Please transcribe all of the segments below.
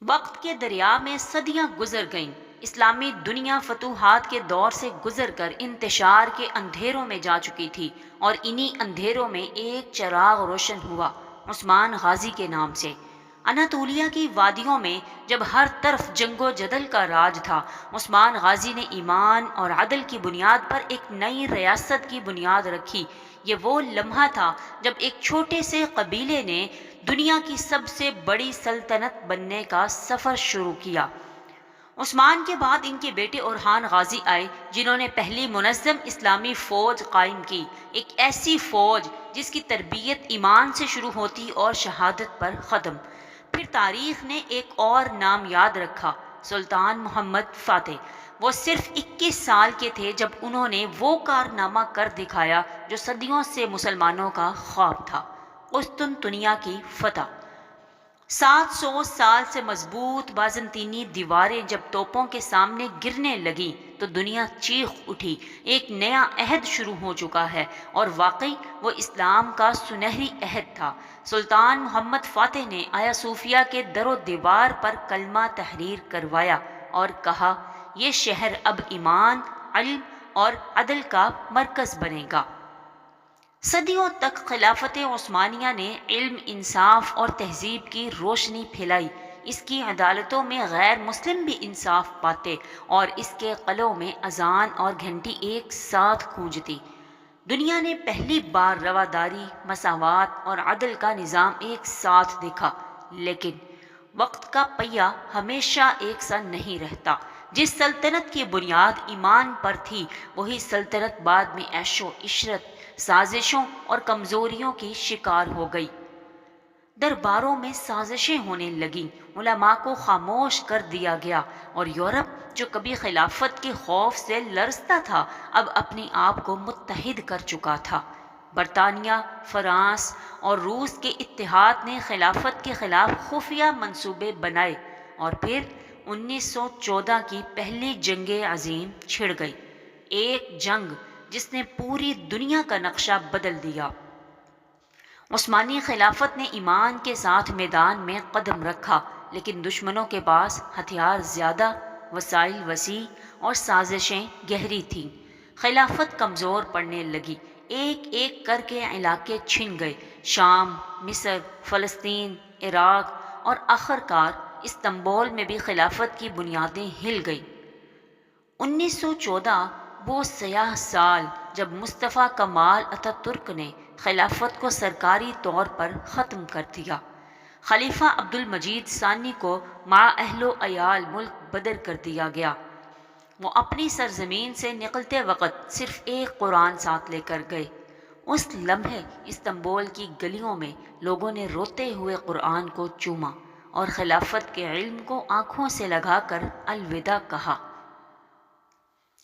وقت کے دریا میں صدیاں گزر گئیں۔ اسلامی دنیا فتوحات کے دور سے گزر کر انتشار کے اندھیروں میں جا چکی تھی، اور انہی اندھیروں میں ایک چراغ روشن ہوا عثمان غازی کے نام سے۔ اناطولیہ کی وادیوں میں جب ہر طرف جنگ و جدل کا راج تھا، عثمان غازی نے ایمان اور عدل کی بنیاد پر ایک نئی ریاست کی بنیاد رکھی۔ یہ وہ لمحہ تھا جب ایک چھوٹے سے قبیلے نے دنیا کی سب سے بڑی سلطنت بننے کا سفر شروع کیا۔ عثمان کے بعد ان کے بیٹے اورحان غازی آئے، جنہوں نے پہلی منظم اسلامی فوج قائم کی، ایک ایسی فوج جس کی تربیت ایمان سے شروع ہوتی اور شہادت پر ختم۔ پھر تاریخ نے ایک اور نام یاد رکھا، سلطان محمد فاتح۔ وہ صرف 21 سال کے تھے جب انہوں نے وہ کارنامہ کر دکھایا جو صدیوں سے مسلمانوں کا خواب تھا، قسطنطنیہ کی فتح۔ 700 سال سے مضبوط بازنطینی دیواریں جب توپوں کے سامنے گرنے لگیں تو دنیا چیخ اٹھی، ایک نیا عہد شروع ہو چکا ہے، اور واقعی وہ اسلام کا سنہری عہد تھا۔ سلطان محمد فاتح نے آیا صوفیہ کے در و دیوار پر کلمہ تحریر کروایا اور کہا، یہ شہر اب ایمان، علم اور عدل کا مرکز بنے گا۔ صدیوں تک خلافت عثمانیہ نے علم، انصاف اور تہذیب کی روشنی پھیلائی۔ اس کی عدالتوں میں غیر مسلم بھی انصاف پاتے، اور اس کے قلعوں میں اذان اور گھنٹی ایک ساتھ گونجتی۔ دنیا نے پہلی بار رواداری، مساوات اور عدل کا نظام ایک ساتھ دیکھا۔ لیکن وقت کا پہیہ ہمیشہ ایک سا نہیں رہتا۔ جس سلطنت کی بنیاد ایمان پر تھی، وہی سلطنت بعد میں عیش و عشرت، سازشوں اور کمزوریوں کی شکار ہو گئی۔ درباروں میں سازشیں ہونے لگیں، علماء کو خاموش کر دیا گیا، اور یورپ جو کبھی خلافت کے خوف سے لرزتا تھا، اب اپنے آپ کو متحد کر چکا تھا۔ برطانیہ، فرانس اور روس کے اتحاد نے خلافت کے خلاف خفیہ منصوبے بنائے، اور پھر 1914 کی پہلی جنگ عظیم چھڑ گئی، ایک جنگ جس نے پوری دنیا کا نقشہ بدل دیا۔ عثمانی خلافت نے ایمان کے ساتھ میدان میں قدم رکھا، لیکن دشمنوں کے پاس ہتھیار زیادہ، وسائل وسیع اور سازشیں گہری تھیں۔ خلافت کمزور پڑنے لگی، ایک ایک کر کے علاقے چھن گئے، شام، مصر، فلسطین، عراق اور آخرکار استنبول میں بھی خلافت کی بنیادیں ہل گئیں۔ 1914 وہ سیاہ سال جب مصطفیٰ کمال اتاترک نے خلافت کو سرکاری طور پر ختم کر دیا۔ خلیفہ عبد المجید ثانی کو مع اہل و عیال ملک بدر کر دیا گیا۔ وہ اپنی سرزمین سے نکلتے وقت صرف ایک قرآن ساتھ لے کر گئے۔ اس لمحے استنبول کی گلیوں میں لوگوں نے روتے ہوئے قرآن کو چوما اور خلافت کے علم کو آنکھوں سے لگا کر الوداع کہا۔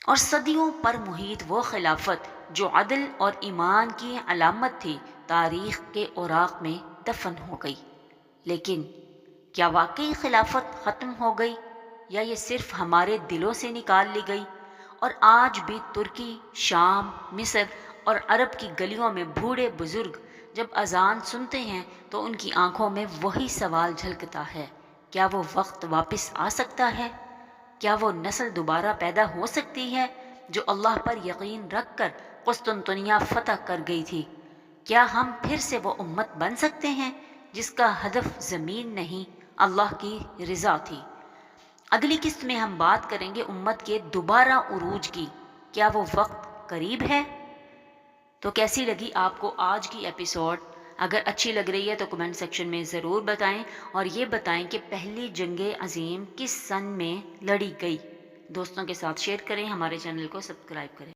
اور صدیوں پر محیط وہ خلافت جو عدل اور ایمان کی علامت تھی، تاریخ کے اوراق میں دفن ہو گئی۔ لیکن کیا واقعی خلافت ختم ہو گئی، یا یہ صرف ہمارے دلوں سے نکال لی گئی؟ اور آج بھی ترکی، شام، مصر اور عرب کی گلیوں میں بوڑھے بزرگ جب اذان سنتے ہیں تو ان کی آنکھوں میں وہی سوال جھلکتا ہے، کیا وہ وقت واپس آ سکتا ہے؟ کیا وہ نسل دوبارہ پیدا ہو سکتی ہے جو اللہ پر یقین رکھ کر قسطنطنیہ فتح کر گئی تھی؟ کیا ہم پھر سے وہ امت بن سکتے ہیں جس کا ہدف زمین نہیں، اللہ کی رضا تھی؟ اگلی قسط میں ہم بات کریں گے امت کے دوبارہ عروج کی۔ کیا وہ وقت قریب ہے؟ تو کیسی لگی آپ کو آج کی ایپیسوڈ؟ اگر اچھی لگ رہی ہے تو کمنٹ سیکشن میں ضرور بتائیں، اور یہ بتائیں کہ پہلی جنگ عظیم کس سن میں لڑی گئی۔ دوستوں کے ساتھ شیئر کریں، ہمارے چینل کو سبسکرائب کریں۔